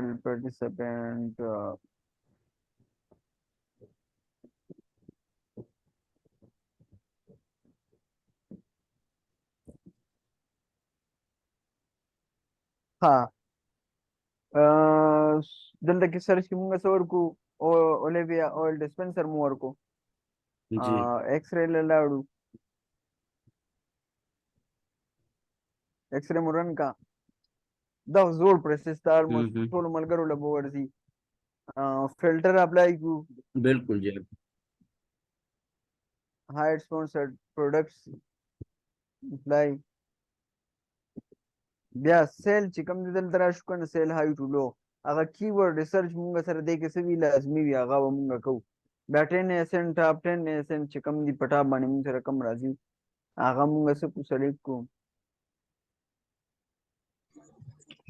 trial participant. ها دلته کې سرچ کې موږ څه ورکو او اولivia oil dispenser مو ورکو جی ایکس ری لاړو ایکس ری مو رن کا دا زوړ پروسس دا almost ټول ملګرو له ورځي فلټر اپلای کو بالکل جی hide sponsored products اپلای بیا سیل چې کوم دې دلته راشو کنه سیل هاي ټو لو هغه کیورډ ریسرچ مونږ سره دې کې څه وی لازمي وي هغه مونږ کوو بیا 10% ټاپ 10% چې کوم دی پټا باندې مونږ سره کم راځي هغه مونږ څه کو سلیکټ کو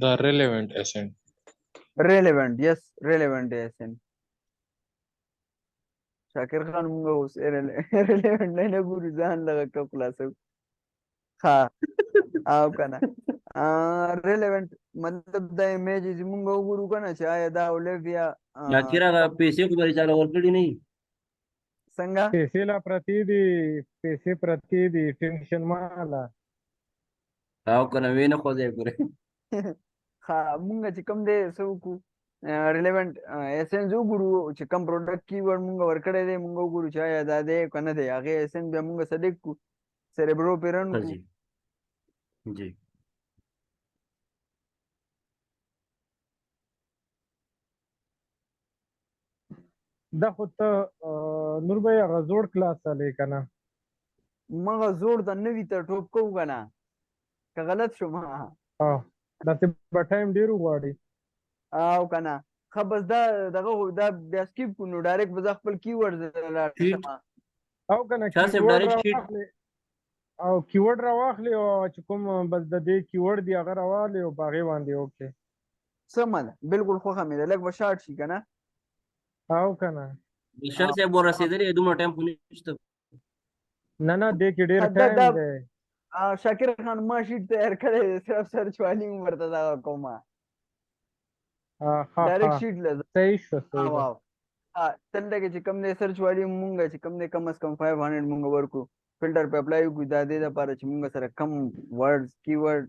The relevant ascent. relevant yes relevant ascent شاکر خان مونږ اوس relevant نه ګورو ځان لږه کو خلاصو ها او کنه relevant مطلب د ایمیج مونږ وګورو کنه چې آیا دا اولivia اخر هغه پیسې خو بری چاله ورکړي نه څنګه پیسې لا پرتی دي ټینشن مالا او کنه وینه خو ځای ګره ها مونږ چې کوم دی سو کو ریلیونٹ ایسنس وګورو چې کوم پروډکټ کیورډ مونږ ورکړی دی مونږ وګورو چې آیا دا دی کنه دی هغه ایسنس بیا مونږ صدیق کو سریبرو پیرن کو جی جی دا خو ته نور به هغه زوړ کلاس علی کنه مغه زوړ د نوی ته ټوپ کو کنه که غلط شو ما دا ته په ټایم ډیرو غواړي او کنه خبر دا دغه دا بیا سکیپ کو نو ډایرکټ بز خپل کیورډز راځم او کنه تاسو ډایرکټ شیټ او کیورډ راواخلې او چې کوم بس د دې کیورډ دی هغه راواله او باغې باندې اوکې سمه بالکل خو مې لګ وشارټ شي کنه او کنه شر سے بور رسیدلې دومره ټایم خو نشته نه دې کې ډیر ټایم دی شاکر خان ما شیټ تیار کړی صرف سرچ والی ورته دا کومه ډایرکټ شیټ لازم صحیح شو واو تلته کې چې کم دې سرچ والی مونږ چې کم دې کم از کم 500 مونږ ورکو فلټر په اپلای کو دا دې لپاره چې مونږ سره کم ورډز کیورډ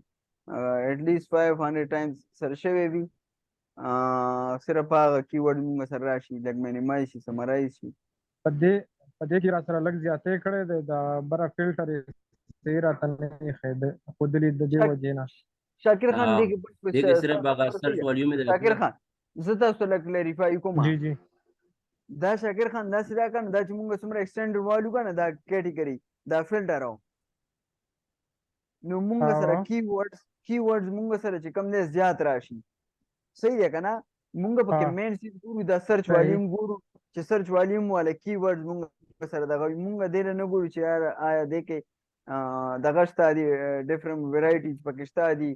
at least 500 times سره شوی وي صرف هغه کیورډ مونږ سره راشي لګ مینیمایز شي سمرایز شي په دې کې را سره لګ زیاتې کړي دا بره فلټر یې راته نه خېده خو دې د دې وجه نه شاکر خان دې کې صرف هغه سرچ والیوم دی شاکر خان زه تاسو ته کلیریفای کوم جی جی دا شاکر خان دا سره کنه دا چې مونږ سمره ایکسټینډ والو کنه دا کیټګری دا فلټر او نو مونږ سره کیورډز مونږ سره چې کم دې زیات راشي صحیح ده کنه مونږ په کې مین سیز ګورو دا سرچ والیوم ګورو چې سرچ والیوم والا کیورډز مونږ سره دغه مونږ دې نه ګورو چې آیا دې کې دغه شته دي ډیفرنٹ ویرایټیز پکې شته دي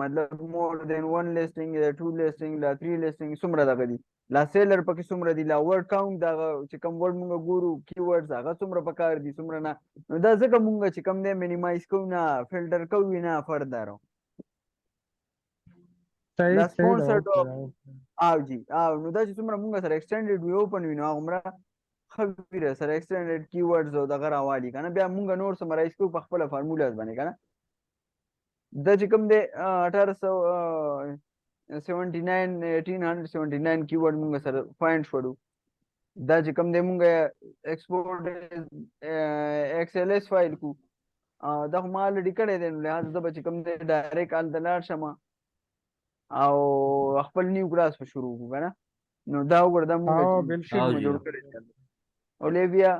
مطلب مور دین 1 لیسټینګ یا 2 لیسټینګ لا 3 لیسټینګ څومره دغه دي لا سیلر پکې څومره دي لا ورډ کاونټ دغه چې کوم ورډ مونږ ګورو کیورډز هغه څومره پکار دي څومره نه نو دا ځکه مونږ چې کوم دی مینیمایز کوو نه فلټر کوو نه فردر دا سپانسرډ او جی او نو دا چې څومره مونږ سره ایکسټینډډ وی اوپن وی نو هغه خبره سره ایکسټینډډ کیورډز او دغه راوالي کنه بیا مونږ نور سمرایز کوو په خپل فارمولاز باندې کنه دا چې کوم دی 1879 کیورډ مونږ سره فایند شوړو دا چې کوم دی مونږ ایکسپورټ ایکس ال اس فایل کو دا ما الریډي کړی دی نو لہذا دا چې کوم دی ډایرکټ ال دلار شمه او خپل نیو کلاس په شروع کو کنه نو دا وګورئ دا مونږ شیټ مو جوړ کړی دی اولivia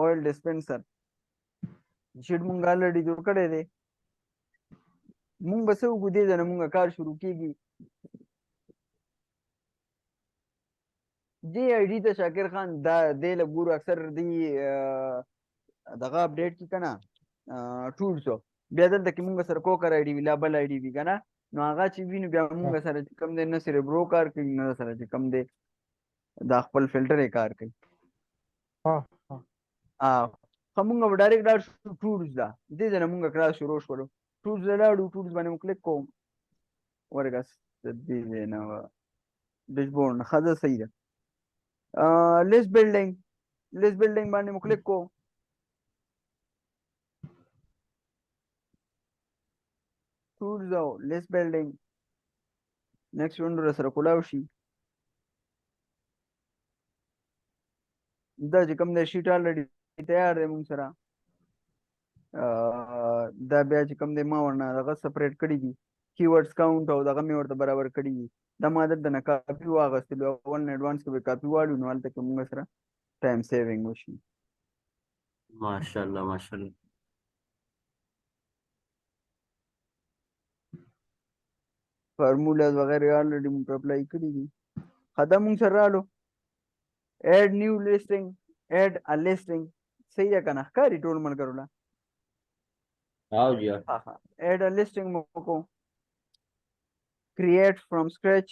oil dispenser شیټ مونږ الریډي جوړ کړی دی مونږ به څه وکړو دې ځای نه مونږ کار شروع کېږي دې آی ډي ته شاکر خان دا دې له ګورو اکثر دې دغه اپډیټ کي که نه ټولز بیا دلته کې مونږ سره کوکر آی ډي وي لا بل آی ډي وي که نه نو هغه چې وي نو بیا مونږ سره چې کوم دی نه صرف برو کار کوي نه سره چې کوم دی دا خپل فلټر یې کار کوي خو مونږ به ډایرکټ لاړ شو ټولز ده دې ځای نه مونږ کلاس شروع شولو ټولز لاړو ټولز باندې مو کلیک کوم ورګس دې نه ډیشبورډ خزه صحیح ده لیست بلډینګ باندې مو کلیک کو ټولز او لیست بلډینګ نیکسټ وینډو سره کولاو شي دا چې کوم د شیټ الریډي تیار دی مونږ سره دا بیا چې کوم دی ما ورنه دغه سپریټ کړي دي کیورډز کاونټ او دغه مې ورته برابر کړي دي دا ما دلته نه کاپي واغستلو اول نه ایډوانس کې به کاپي واړو نو هلته کې مونږ سره ټایم سیوینګ وشي ماشاءالله ماشاءالله فارمولاز وغیرہ الریډي مونږ اپلای کړي دي خدا مونږ سره رالو ایډ نیو لیسټینګ ایډ ا لیسټینګ صحیح ده کنه ښکاري ټول ملګرو له आओ जी ها ها ایډ ا لیسټینګ مو کو کریټ فرام سکرچ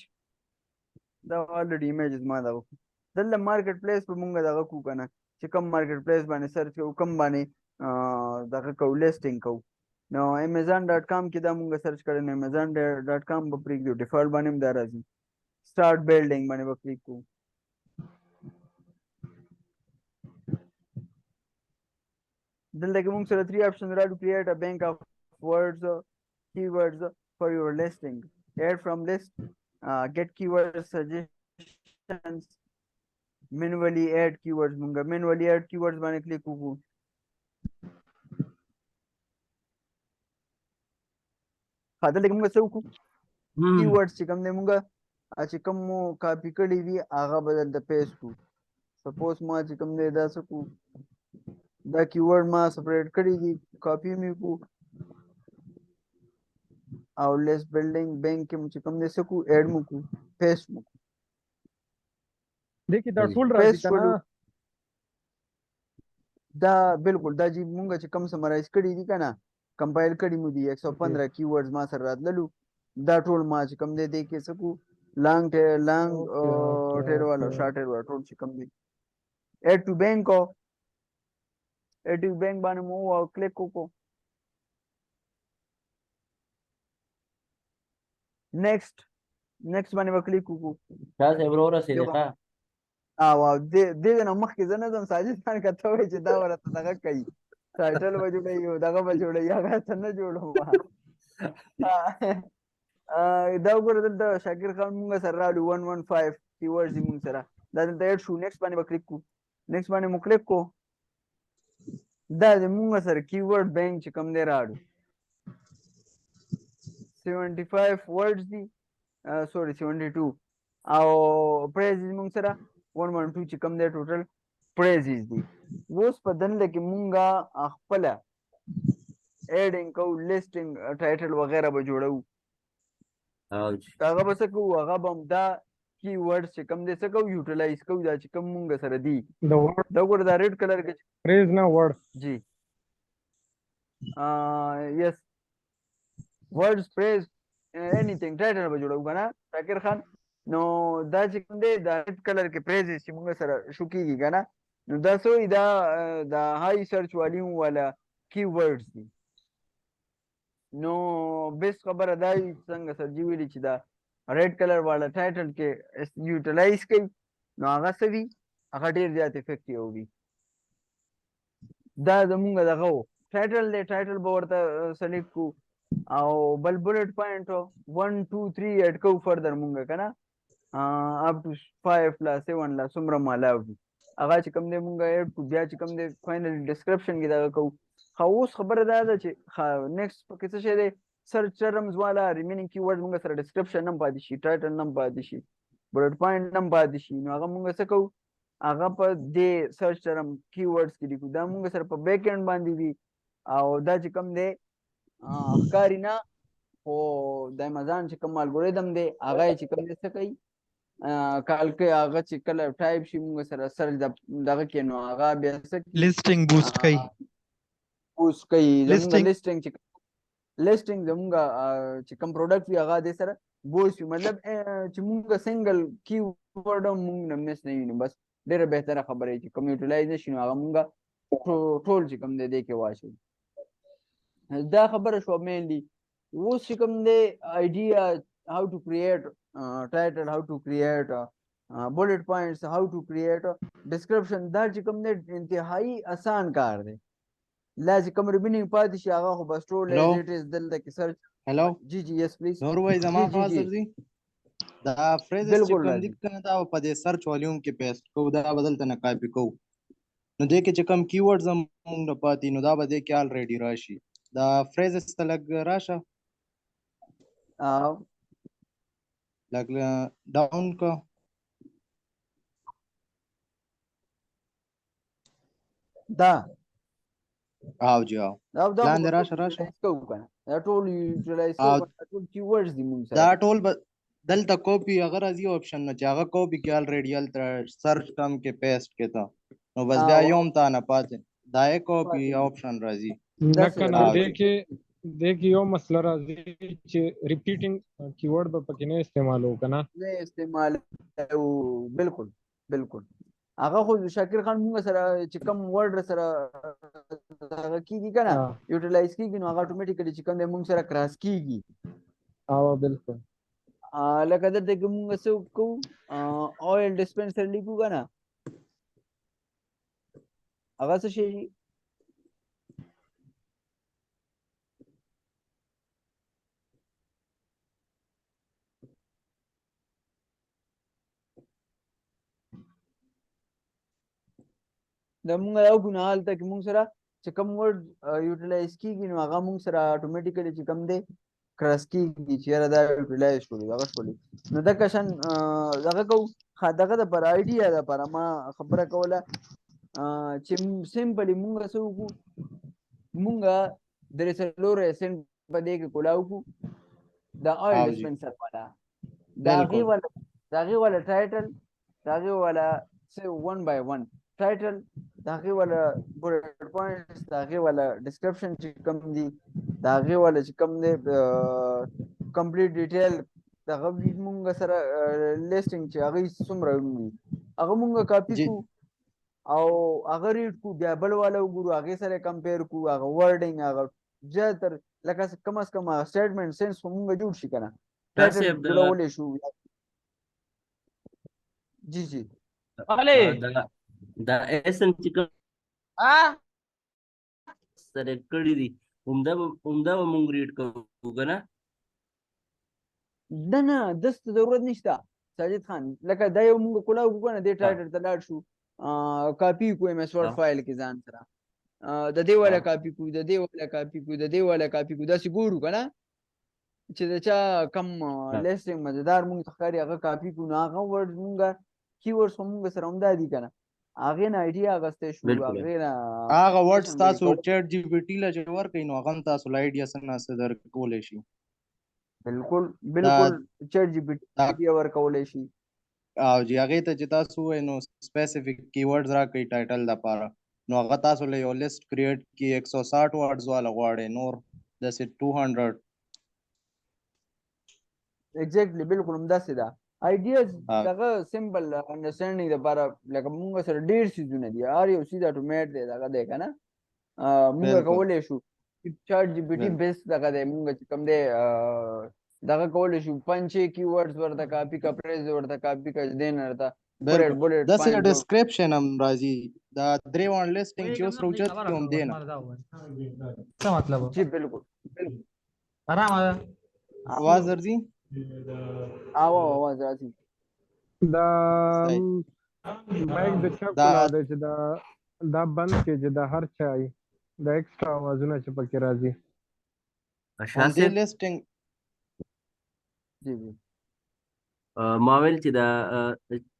دا الریډي ایمیجز ما دا وکړو دلته مارکیټ پلیس په مونږ دغه کو کنه چې کوم مارکیټ پلیس باندې سرچ کوو کوم باندې دغه کو لیسټینګ کوو نو amazon.com کې دا مونږ سرچ کړو نو amazon.com به پرېږدو ډیفالټ باندې هم دا راځي سٹارټ بلډینګ باندې به کلیک کوو دلته کې موږ سره 3 آپشن راځي create a bank of words keywords for your listing add from list get keyword suggestions manually add keywords موږ manually add keywords باندې کلیک وکړو دلته کې موږ څه وکړو keywords چې کوم دی موږ چې کوم مو کاپی کړي دي هغه به دلته پیسټ کړو سپوز ما چې کوم دی دا څه کړو دا کیورډ ما سپریټ کړی دي کاپی مې کو او لیست بلډینګ بینک کې چې کوم دې سکو اډ مو کو پیسټ مو کو دیکھي دا ټول راځي کنه دا بالکل دا جی مونږ چې کوم سمرایز کړی دي کنه کمپایل کړی مو دي 115 کیورډز ما سره راتللو دا ټول ما چې کوم دې کې سکو لانګ ټیر والا شارټ ټیر والا ټول چې کوم دي اډ ټو بینک edit bank बाने मो क्लिक को नेक्स्ट बाने क्लिक को क्या से ब्रो रसे देखा वाह दे न मख के जने जम साजिद खान का तो چې دا ورته دغه کوي ټایټل و جوړي یو دغه و جوړي هغه څنګه جوړو دا وګوره د شاکر خان موږ سره رالو 115 کیورډز موږ سره دا د اډ شو نیکسټ باندې کلیک کو نیکسټ باندې مو کلیک کو دا د مونږ سره کیورډ بینک چې کوم دی راړو 75 ورډز دي سوري 72 او پریزز مونږ سره 112 چې کوم دی ټوټل پریزز دي اوس په دنده کې مونږه خپل ایډینګ کو لیسټینګ ټایټل وغیرہ به جوړو هغه به څه کوو هغه به دا کیورډز چې کوم دی څه کوو یوټیلایز کوو دا چې کوم مونږ سره دي دا وګوره دا ریډ کلر کې پریز نه ورډ जी यस words phrase anything title به جوړو کنه شاکر خان نو دا چې کوم دی دا ریډ کلر کې پریز چې موږ سره شو کیږي کنه نو دا سوې دا هاي سرچ والیوم والا کی ورډز دي نو بیس خبره دا څنګه سرجی ویلي چې دا ریډ کلر والا ټایټل کې یوټیلایز کوي نو هغه سوي هغه ډیر زیات افیکټیو وي دا زمونږ دغه ټایټل دی ټایټل به ورته سلیکټ کو او بل بلټ پوینټ 1 2 3 اډ کو فردر مونږ کنه اپ ټو 5 لا 7 لا څومره مالا وي هغه چې کوم دی مونږ اډ کو بیا چې کوم دی فائنل ډسکرپشن کې دا کو خو اوس خبره دا ده چې نیکسټ پکې څه شی دی سرچ ټرمز والا ریمینینګ کیورډ مونږ سره ډسکرپشن هم پاتې شي ټایټل هم پاتې شي بلټ پوینټ هم پاتې شي نو هغه مونږ څه کوو هغه په دې سرچ ټرم کیورډز کې لیکو دا مونږ سره په بیک اینډ باندې وي او دا چې کوم دی ښکاري نه خو د امازان چې کوم الګوریدم دی هغه چې کوم دی څه کوي کال کې هغه چې کله ټایپ شي مونږ سره سرچ دغه کې نو هغه بیا څه لیسټینګ بوست کوي زمونږ لیسټینګ زمونږ چې کوم پروډکټ وي هغه دې سره بوست وي مطلب چې مونږ سنگل کیورډ مونږ نه مس نه وینو بس ډیره بهتره خبره چې کوم یوټیلایز شي نو هغه مونږ ټول چې کوم دی کې واچو دا خبره شو مینلی اوس چې کوم دی آیډیا how to create title, how to create bullet points, how to create description. دا چې کوم دی انتهایی آسان کار دی. لا چې کوم ریبینینګ پاتې شي هغه خو بس ټول Hello. as it is دلته کې سرچ. هلو جی جی یس پلیز. نور وای زما جی جی خواص جی درځي دا فریزز چې بالکل کوم دي راځي. کنه دا په دې سرچ والیوم کې پیسټ کوو دا بدلته نه کاپی کوو نو دې کې چې کوم کیورډز موږ نه پاتې نو دا به دې کې الریډي راشي دا فریزز ته لګ راشه لګ ډاون کو دا او جی او دا دا لاندې راشه راشه کوو کنه دا ټول یوټیلایز او کوو کنه ټول کیورډز دي موږ دا سره. ټول دلته کاپی اگر راځي آپشن نه چې هغه کاپی کې الریډي التر سرچ کم کې پیسټ کې تا نو بس بیا یوم تا نه پاتې دا یې کاپی آپشن راځي نه کنه دې کې یو مسله راځي چې ریپیټینګ کیورډ به پکې نه استعمالو کنه نه استعمال بالکل بالکل. هغه خو شاکر خان موږ سره چې کوم ورډ سره هغه کیږي کنه یوټیلایز کیږي نو هغه اتوماتیکلی چې کوم د موږ سره کراس کیږي. او بالکل لکه دلته کې موږ څه کوو اویل ډسپنسر لیکو کنه هغه څه شي د موږ یو ګناه هلته کې موږ سره چې کوم ورډ یوټیلایز کیږي نو هغه موږ سره اتوماتیکلی چې کوم دی کراس کیږي چې یاره دا یوټیلایز شولې دغه شولې نو دغه شان دغه کوو دغه دپاره آیډیا دپاره ما خبره کوله چې سمپلي موږ څه وکړو موږ درې څلور سنټ په دې کې کولاو کړو د آیل ډسپنسر والا د هغې والا ټایټل د هغې والا ون بای ون ټایټل د هغې والا بولټ پوینټس د هغې والا ډسکرپشن چې کوم دي د هغې والا چې کوم دی کمپلیټ ډیټیل دغه موږ سره لیسټینګ چې هغې څومره وي هغه موږ کاپي کړو او هغه ریډ کو بیا بل والا وګورو هغې سره کمپیر کو هغه ورډینګ هغه زیاتر لکه کم از کم سټیټمنټ سینس خو موږ جوړ شي که نه ټایټل جوړولی شو. جی جی دا ایسن چې کوم سره کړي دي همدا به مونږ ریډ کوو که نه نه داسې ضرورت نشته ساجد خان لکه دا یو مونږ کولاو وکړو که نه دې ټایټل ته لاړ شو کاپي کو ایم ایس ورډ فایل کې ځان سره د دې والا کاپي کو د دې والا کاپي کو د دې والا کاپي کو داسې ګورو که نه چې د چا کم لیسټینګ مزیدار مونږ ته ښکاري هغه کاپي کو نو هغه ورډ مونږ کیورډز خو مونږ سره همدا دي که نه هغې نه آیډیا اخیستی شو هغې نه هغه ورډز تاسو چیټ جی پي ټي له چې ورکوئ نو هغه هم تاسو له آیډیا څه نه څه درکولی شي. بالکل بالکل چیټ جی پي ټي ورکولی شي او جی هغې ته چې تاسو ووایئ نو سپیسیفیک کیورډز راکوئ ټایټل دپاره نو هغه تاسو له یو لیسټ کریټ کړي 160 ورډز والا غواړئ نور داسې 200 ایگزیکټلی بالکل همداسې ده آیډیاز دغه سمپل انډرسټینډینګ دپاره لکه مونږ سره ډېر څیزونه دي هر یو څیز اټومیټ دی دغه دی که نه مونږ کولی شو چاټ جی پي ټي بیسټ دغه دی مونږ چې کوم دی دغه کولی شو 5 کیورډز ورته کاپي کا پریز ورته کاپي کا دې نه ورته داسې ډسکرپشن هم راځي دا درې وان لیسټینګ چې اوس راوچت کړي هم دی نه څه مطلب جی بالکل آرام आवाज درځي आवाज راځي دا مایک د چا کولاو دی چې دا بند کې چې دا هر چا وي دا ایکسټرا آوازونه چې پکې راځي همدې لیسټینګ جی جی ما ویل چې دا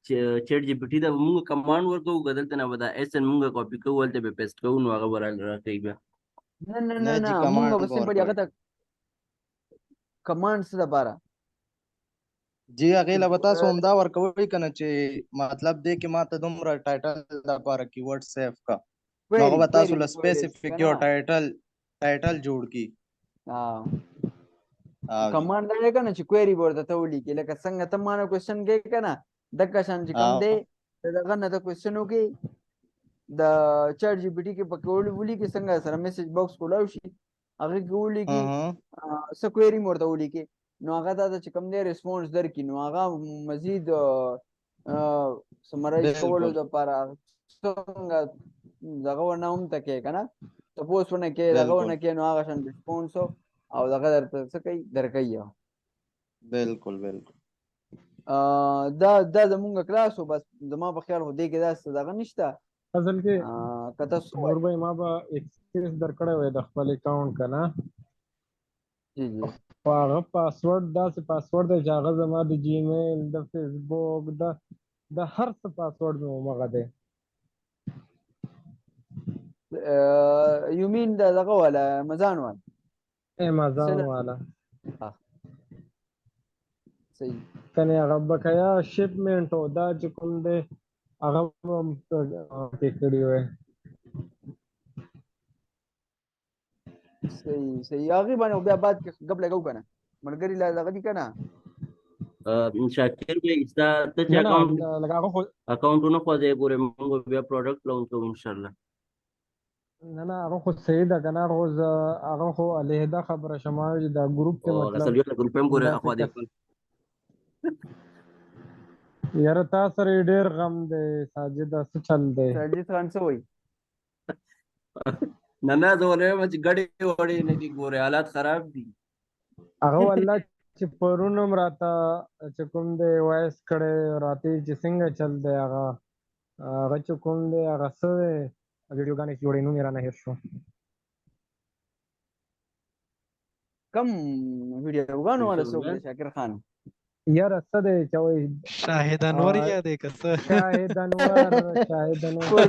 چیټ جی پي ټي دا موږ کمانډ ورکوو که دلته نه به دا ایسن موږ کاپي کوو هلته به پیسټ کوو نو هغه به راکوي بیا نه موږ به سمپلي هغه ته کمانډ څه دپاره جی هغې له به تاسو همدا ورکوئ که نه چې مطلب دی کې ما ته دومره ټایټل دپاره کیورډ سیف کا نو هغه به تاسو له سپیسیفیک یو ټایټل جوړ کړي کمانډ دا دی که نه چې کویري به ورته ته ولیکي لکه څنګه ته مانه کوېسچن کوې که نه دغه شان چې کوم دی د دغه نه ته کوېسچن وکړې د چاټ جي پي ټي کې پکې ولیکي څنګه سره میسج باکس کولاو شي هغې کې ولیکي څه کویري مې ورته ولیکې نو هغه دا چې کوم دی ریسپونس درکړي نو هغه مزید سمرایز کولو بالکل دپاره څنګه دغه ونه هم ته کوې که نه تپوس ونه کوې دغه بالکل ونه کوې نو هغه شان ریسپونس او دغه درته څه کوي درکوي بالکل بالکل دا زمونږ کلاس و بس زما په خیال خو دې کې داسې دغه نشته اصل کې که تاسو نور بھائی ما به ایکسپیرینس درکړی وای د خپل اکاونټ که نه جی جی خو هغه پاسورډ داسې پاسورډ دی چې هغه زما د جیمیل د فیسبوک د هر څه پاسورډ مې همغه دی یو مین دغه والا امازان والا امازان والا صحیح کنه هغه بقایا شپمنټ او دا چې کوم دی هغه هم پې کړي وای صحیح هغې باندې بیا بعد کې ګپ لګو که نه ملګري لا دغه دي که نه شاکر بھائی ستا ته چې نه نه اکاونټ لکه هغه خو اکاونټونه خوځې پورې موږ بیا پروډکټ لانچ کوو انشاءالله نه هغه خو صحیح ده که نه هغه خو علیحده خبره شمه چې دا ګروپ کې او مطلب اصل یو ګروپ هم پورې داسې اخوا دی یاره تا سره یې ډېر غم دی ساجده څه چل دی ساجد خان څه وایي نه زه وایم چې ګډې وړې نه دي ګورې حالات خراب دي هغه والله چې پرون هم راته چې کوم دی وایس کړی راته چې څنګه چل دی هغه چې کوم دی هغه څه دی ویډیوګانې چې جوړې نوم یې رانه هېر شو کم ویډیوګانو والا څوک دی شاکر خان یاره څه دی چې وایي شاهد انور یادې که څه شاهد انور